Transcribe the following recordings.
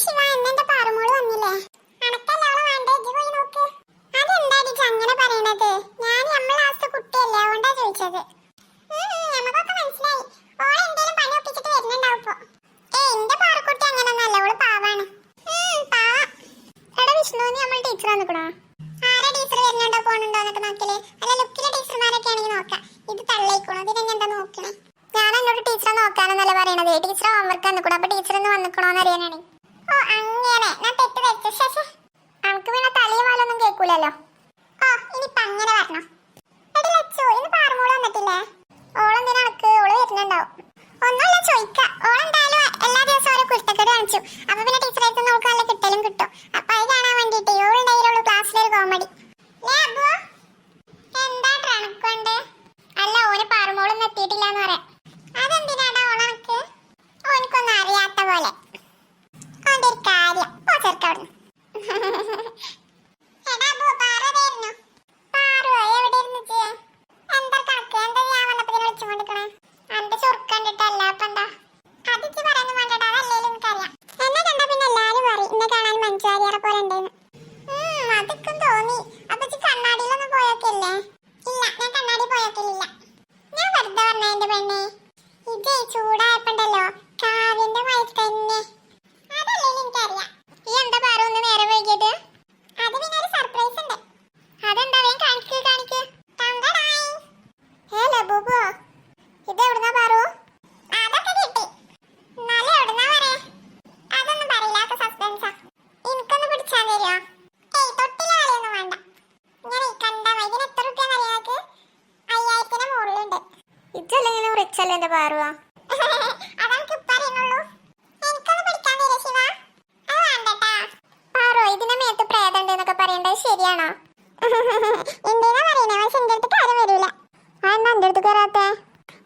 ശിവ എന്നെ പാറുമോള് വന്നില്ലേ? അനക്കല്ല അവളെ വേണ്ടേ? ഇജ്ജ് പോയി നോക്ക്. അതെന്താടി ഇജ്ജ് അങ്ങനെ പറയണത്? ഞാൻ നമ്മളെ ലാസ്റ്റ് കുട്ടിയല്ലേ, അതുകൊണ്ടാ ചോദിച്ചത്. നമുക്കൊക്കെ മനസ്സിലായി. ഓളെ എന്തേലും പണി ഒപ്പിച്ചിട്ട് വരുന്നുണ്ടാവും ഇപ്പൊ. എന്റെ പാറക്കുട്ടി അങ്ങനൊന്നല്ല, ഓള് പാവാണ്. പാവ. എടാ വിഷ്ണു, നീ നമ്മൾ ടീച്ചർ വന്നിക്കണോ? ആരാ ടീച്ചർ വരുന്നുണ്ടോ പോണുണ്ടോ എന്നൊക്കെ നോക്കല്? അല്ല ലുക്കിലെ ടീച്ചർമാരൊക്കെ ആണെങ്കിൽ നോക്കാം. ഇത് തള്ളയിക്കണോ? ഇതിനെ എന്താ നോക്കണേ? ഞാൻ എന്നോട് ടീച്ചറെ നോക്കാനെന്നല്ല പറയണത്. ടീച്ചർ ഹോംവർക്ക് വന്നിക്കണോ, അപ്പൊ ടീച്ചർ ഇന്ന് വന്നിക്കണോന്ന് അറിയാനാണ്. ഓ അങ്ങനെ, ഞാൻ തെറ്റ് വരച്ചു. ശേഷം അനക്ക് പിന്നെ തളിയ പോലൊന്നും കേൾക്കൂലല്ലോ. ഓ ഇനിയിപ്പൊ അങ്ങനെ വരണം. എടി ലച്ചു, ഇന്ന് പാറമോള് വന്നിട്ടില്ലേ? ഓളെന്തിനാ അനക്ക്? ഓള് വരുന്നുണ്ടാവും. ഒന്നുമില്ല, ചോദിക്ക. ഓളെന്തായാലും എല്ലാ ദിവസവും ഓരോ കുരുത്തക്കേട് കാണിച്ചു. അപ്പൊ പിന്നെ ടീച്ചറായിട്ട് നമുക്ക് നല്ല കിട്ടലും കിട്ടും. അപ്പൊ അത് കാണാൻ വേണ്ടിട്ട് ഓളുണ്ടായാലും ക്ലാസ്സിലൊരു കോമഡി. എന്താ ട്രണക്കൊണ്ട്? അല്ല, ഓന് പാറമോളൊന്നും എത്തിയിട്ടില്ലാന്ന് പറയാം. അതെന്തിനാടാ ഓളനക്ക്? ഓനിക്കൊന്നും അറിയാത്ത പോലെ. അവന്റെ ഒരു കാര്യം പോ ചെറുക്കവിടുന്ന്. എടാ ബോ, പാറുവായിരുന്നു. പാറുവോ? എവിടെ ഇരുന്നു? എന്താ കണക്ക്? എന്താ ഞാൻ വന്നപ്പോ വിളിച്ചുകൊണ്ടിരിക്കണേ? അന്റെ ചുരുക്ക കണ്ടിട്ടല്ല. അപ്പൊ എന്താ അത്? ഇജ്ജ് പറയാനും വേണ്ടടാ, അതല്ലേലും എനിക്കറിയാം. എന്നെ കണ്ടാ പിന്നെ എല്ലാരും പറയും എന്നെ കാണാൻ മഞ്ജുവാരിയറെ പോലെ ഉണ്ടെന്ന്. അതൊക്കെ തോന്നി. അപ്പൊ ഇജ്ജ് കണ്ണാടിയിലൊന്നും പോയോക്കില്ലേ? ഇല്ല, ഞാൻ കണ്ണാടി പോയോക്കില്ല. ഞാൻ വെറുതെ പറഞ്ഞ എന്റെ പെണ്ണെ. ഇതേ ചൂടായപ്പോണ്ടല്ലോ കാവിന്റെ മയത്ത് തന്നെ. അതല്ലേലും എനിക്കറിയാം. ഈ എന്താ പാറു ഒന്ന് നേരെ വൈകിയത്? അത് പിന്നെ ഒരു സർപ്രൈസ് ഉണ്ട്. അതെന്താ? വേഗം കാണിക്ക് കാണിക്ക്. ഹലോ ബൂബു, ഇത് എവിടുന്നാ പാറു? അതൊക്കെ കിട്ടി. എന്നാലും എവിടുന്നാ പറയേ? അതൊന്നും പറയില്ല, അതൊക്കെ സസ്പെൻസാ. എനിക്കൊന്ന് പിടിച്ചാൽ തരുമോ? ഏയ് തൊട്ടില്ല, കളിയൊന്നും വേണ്ട. ഇങ്ങനെ കണ്ട ഇതിന് എത്ര റുപ്യാന്ന് അറിയാക്ക്? 5000ന് മുകളിലുണ്ട്. ഇതല്ലെങ്കിലും റിച്ച് അല്ലേ എന്റെ പാറുവാ? അതെനിക്ക് ഇപ്പൊ അറിയുന്നുള്ളൂ. എനിക്കൊന്ന് പിടിക്കാൻ തരുമോ ശിവ? അത് വേണ്ടട്ടാ. പാറു, ഇതിന്റെ മേത്ത് പ്രേതണ്ട് എന്നൊക്കെ പറയണ്ടത് ശരിയാണോ? എന്തിനാ പറയണേ? പക്ഷെ എന്റെ അടുത്ത് കാര്യം വരൂല. അതെന്നാ എന്റെ അടുത്ത് കയറാത്തെ?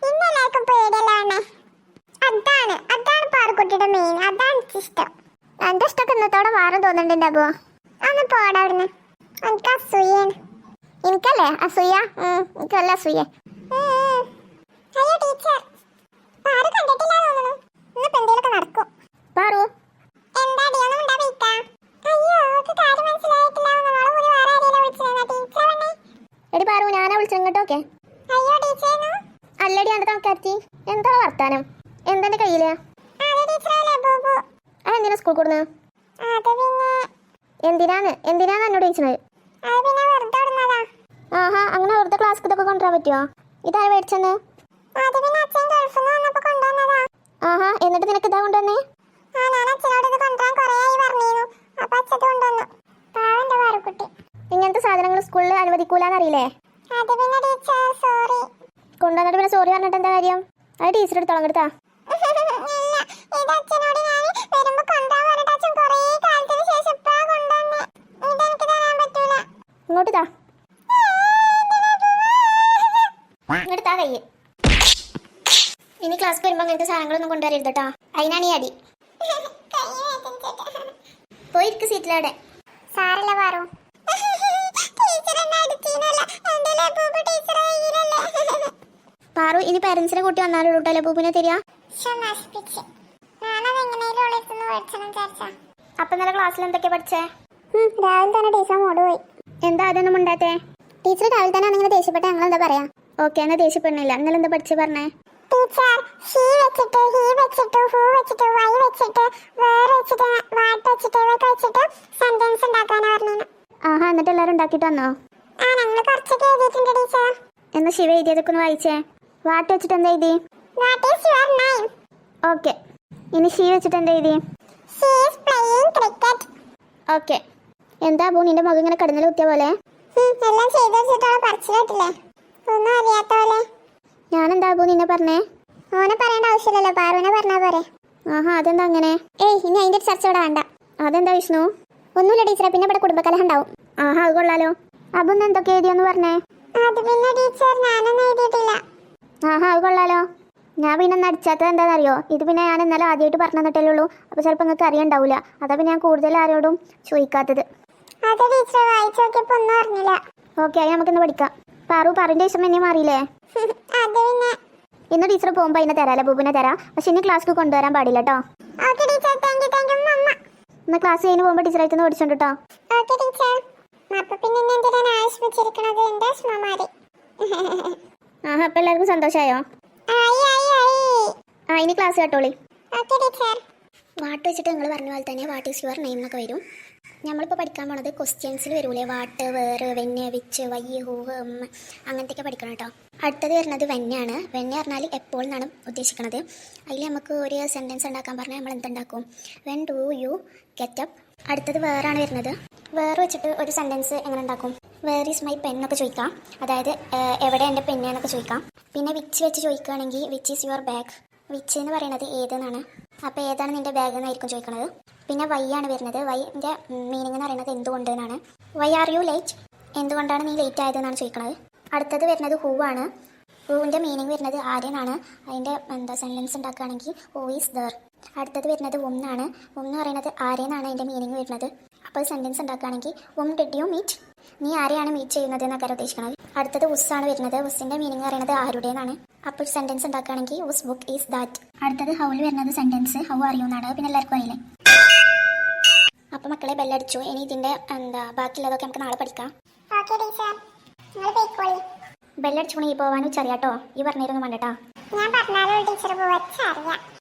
ഇന്നെല്ലാവർക്കും പേടിയല്ല വേണേ. അതാണ് പാറക്കുട്ടിയുടെ മെയിൻ. അതാണ് എനിക്കിഷ്ടം. എന്റെ ഇഷ്ടമൊക്കെ ഇന്നത്തോടെ മാറും തോന്നുന്നുണ്ട്. അപ്പോ ഒന്ന് പോടാ അവിടുന്ന്. എനിക്ക് അസൂയാണ്. എനിക്കല്ലേ അസൂയ? എനിക്ക് നല്ല അസൂയ. അയ്യോ ടീച്ചർ, പാറു കണ്ടിട്ടില്ല തോന്നുന്നു. ഇന്നിപ്പോ എന്തേലൊക്കെ നടക്കും. പാറു എന്താടി ഒന്നും ഉണ്ടാവില്ല? അയ്യോ അവൾക്ക് കാര്യം മനസ്സിലായിട്ടില്ല. വേറെ ആരെയും വിളിച്ചതാ ടീച്ചർ. എടി പാറു, ഞാനാ വിളിച്ചത് ഇങ്ങോട്ടോക്കെ. അയ്യോ ടീച്ചർ. അല്ലടി എന്റെ തണക്കാർത്തി, എന്താ വർത്താനം? എന്തെന്റെ കയ്യില്? അതെന്തിനാ സ്കൂൾ കൊടുന്നത്? എന്തിനാന്ന് എന്നോട് ചോദിച്ചത്? ആഹാ, അങ്ങനെ വെറുതെ ക്ലാസ് ഇതൊക്കെ കൊണ്ടുവരാൻ പറ്റുമോ? ഇതാ മേടിച്ചെന്ന്? ആഹാ, എന്നിട്ട് നിനക്ക് ഇതാ കൊണ്ടുവന്നേ? ഇങ്ങനത്തെ സാധനങ്ങൾ സ്കൂളിൽ അനുവദിക്കൂലെന്നറിയില്ലേ? കൊണ്ടുവന്നിട്ട് പിന്നെ സോറി പറഞ്ഞിട്ട് എന്താ കാര്യം? അത് ടീച്ചർ എടുത്തോളം എടുത്താ. ഇങ്ങോട്ട് താ, ഇങ്ങോട്ട് താ കയ്യ്. ഇനി ക്ലാസ് വരുമ്പോ അങ്ങനത്തെ സാധനങ്ങളൊന്നും കൊണ്ടുവരരുത് കേട്ടോ. അതിനാണ് ഈ അടി. പോയിരിക്കും സീറ്റിലവിടെ. സാരല്ല പാറു. പാറു, ഇനി പാരന്റ്സിനെ കൂട്ടി വന്നാലും കേട്ടോ പൂപ്പിനെ തരിക. അപ്പൊ ഇന്നലെ ക്ലാസ്സിൽ എന്തൊക്കെയാ പഠിച്ചേ? രാവിലെ തന്നെ ടീച്ചർ മോഡ് പോയി. എന്താ അതൊന്നും ഉണ്ടാത്തേ? ടീച്ചർ രാവിലെ തന്നെ ആണെങ്കിൽ ദേഷ്യപ്പെട്ട ഞങ്ങൾ എന്താ പറയാ? ഓക്കെ, എന്നാ ദേഷ്യപ്പെടുന്നില്ല. ഇന്നലെ എന്താ പഠിച്ചു പറഞ്ഞേ? ആഹാ, എന്നിട്ട് എല്ലാരും ഉണ്ടാക്കിട്ട് വന്നോ? എന്നാ ശിവ എഴുതിയതൊക്കെ ഒന്ന് വായിച്ചേ. വാട്ട് വെച്ചിട്ട് എന്താ എഴുതി? ഓക്കെ, ഇനി ഷീ വെച്ചിട്ട് എന്താ എഴുതി? ഓക്കെ. എന്താ പോ നിന്റെ മുഖം ഇങ്ങനെ കടന്നൽ കുത്തിയ പോലെ? ഞാനെന്താ പോ നിന്നെ പറഞ്ഞേ? ഓനെ പറയേണ്ട ആവശ്യമില്ലല്ലോ, പാറുവിനെ പറഞ്ഞാ പോരെ. ആഹാ, അതെന്താ അങ്ങനെ? ഏയ്, ഇനി അതിന്റെ ചർച്ച ഇവിടെ വേണ്ട. അതെന്താ വിഷ്ണു? ഒന്നുമില്ല ടീച്ചറെ, പിന്നെ ഇവിടെ കുടുംബകലഹം ഉണ്ടാവും. ആഹാ, അത് കൊള്ളാലോ. അതൊന്നും എന്തൊക്കെ എഴുതിയെന്ന് പറഞ്ഞേ? ആഹാ, അത് കൊള്ളാലോ. ഞാൻ പിന്നെ ഒന്ന് അടിച്ചാത്തത് എന്താണെന്നറിയോ? ഇത് പിന്നെ ഞാൻ ഇന്നലെ ആദ്യമായിട്ട് പറഞ്ഞു തന്നിട്ടല്ലേ ഉള്ളൂ. അപ്പോൾ ചിലപ്പോൾ നിങ്ങൾക്ക് അറിയണ്ടാവില്ല. അതാ പിന്നെ ഞാൻ കൂടുതൽ ആരോടും ചോദിക്കാത്തത്. ഓക്കെ, അത് നമുക്കിന്ന് പഠിക്കാം. പാറു, പാറിന്റെ ഇഷ്ടം എന്നെ മാറിയില്ലേ? ഇന്ന് ടീച്ചർ പോകുമ്പോൾ അതിനെ തരാം, ബൂബിനെ തരാം. പക്ഷെ ഇനി ക്ലാസ്സിൽ കൊണ്ടുവരാൻ പാടില്ല കേട്ടോ. എന്നാൽ ക്ലാസ് കഴിഞ്ഞ് പോകുമ്പോൾ ടീച്ചറായിട്ട് ഒന്ന് ഓടിച്ചോണ്ട് കേട്ടോ. Okay teacher. അപ്പൊ പിന്നെ എന്നെ എന്തിനാണ് ആവശ്യപ്പെട്ടിരിക്കണത്? എന്റെ അശ്മമാരി. ആ അപ്പം എല്ലാവർക്കും സന്തോഷമായോ? ആയി ആയി ആയി. ആ ഇനി ക്ലാസ് കേട്ടോളി. Okay teacher. വാട്ട് വെച്ചിട്ട് നിങ്ങൾ പറഞ്ഞ പോലെ തന്നെ വാട്ട് ഈസ് യുവർ നെയിം എന്നൊക്കെ വരും. നമ്മളിപ്പോൾ പഠിക്കാൻ പോണത് ക്വസ്റ്റ്യൻസിൽ വരൂലേ, വാട്ട്, വേർ, വെന്ന്, വിച്ച്, വൈ, ഹൂ, അങ്ങനത്തെയൊക്കെ പഠിക്കണം കേട്ടോ. അടുത്തത് വരുന്നത് വെന്നാണ്. വെന്ന് പറഞ്ഞാൽ എപ്പോൾ എന്നാണ് ഉദ്ദേശിക്കുന്നത്. അതിൽ നമുക്ക് ഒരു സെൻറ്റൻസ് ഉണ്ടാക്കാൻ പറഞ്ഞാൽ നമ്മൾ എന്തുണ്ടാക്കും? When do you get up. അടുത്തത് വേറാണ് വരുന്നത്. വേർ വെച്ചിട്ട് ഒരു സെൻറ്റൻസ് എങ്ങനെ ഉണ്ടാക്കും? വേർ ഈസ് മൈ പെൻ എന്നൊക്കെ ചോദിക്കാം, അതായത് എവിടെ എൻ്റെ പെന്ന് എന്നൊക്കെ ചോദിക്കാം. പിന്നെ വിച്ച് വെച്ച് ചോദിക്കുകയാണെങ്കിൽ which is your bag. Which എന്ന് പറയുന്നത് ഏതെന്നാണ്, അപ്പോൾ ഏതാണ് നിൻ്റെ ബാഗ് എന്നായിരിക്കും ചോദിക്കുന്നത്. പിന്നെ വൈ ആണ് വരുന്നത്. വൈൻ്റെ മീനിങ് എന്ന് പറയുന്നത് എന്തുകൊണ്ട് എന്നാണ്. വൈ ആർ യു ലേറ്റ്, എന്തുകൊണ്ടാണ് നീ ലേറ്റ് ആയതെന്നാണ് ചോദിക്കുന്നത്. അടുത്തത് വരുന്നത് ഹൂ ആണ്. ഹൂവിൻ്റെ മീനിങ് വരുന്നത് ആരെന്നാണ്. അതിൻ്റെ സെൻറ്റൻസ് ഉണ്ടാക്കുകയാണെങ്കിൽ ഹൂ ഈസ് ദർ. അടുത്തത് വരുന്നത് ആണ്. എന്ന് പറയുന്നത് ആരെന്നാണ് അതിൻ്റെ മീനിങ് വരുന്നത്. അപ്പോൾ സെൻറ്റൻസ് ഉണ്ടാക്കുകയാണെങ്കിൽ ഡിഡ് യു മീറ്റ്, നീ ആരെയാണ് മീറ്റ് ചെയ്യുന്നത് എന്നൊക്കെ ഉദ്ദേശിക്കുന്നത്. അടുത്തത് ആണ് വരുന്നത്. ഉസിൻ്റെ മീനിങ് പറയുന്നത് ആരുടേന്നാണ്. അപ്പോൾ സെൻറ്റൻസ് ഉണ്ടാക്കുകയാണെങ്കിൽ ഉസ് ബുക്ക് ഈസ് ദാറ്റ്. അടുത്തത് ഹൗൽ വരുന്നത് സെൻറ്റൻസ് ഹൗ ആർ യു എന്നാണ്. പിന്നെ എല്ലാവർക്കും അറിയില്ലേ. അപ്പോൾ മക്കളെ ബെല്ലടിച്ചു. ഇനി ഇതിൻ്റെ ബാക്കിയുള്ളതൊക്കെ നമുക്ക് നാളെ പഠിക്കാം. Okay teacher. നിങ്ങൾ പോയിക്കോളി. ബെല്ലടിച്ചു പോകണമെങ്കിൽ പോകാനും ചെറിയാട്ടോ. ഈ പറഞ്ഞിരുന്നു വേണ്ടട്ടോ. ഞാൻ പറഞ്ഞാലോ ടീച്ചർ പോവച്ചറിയാം.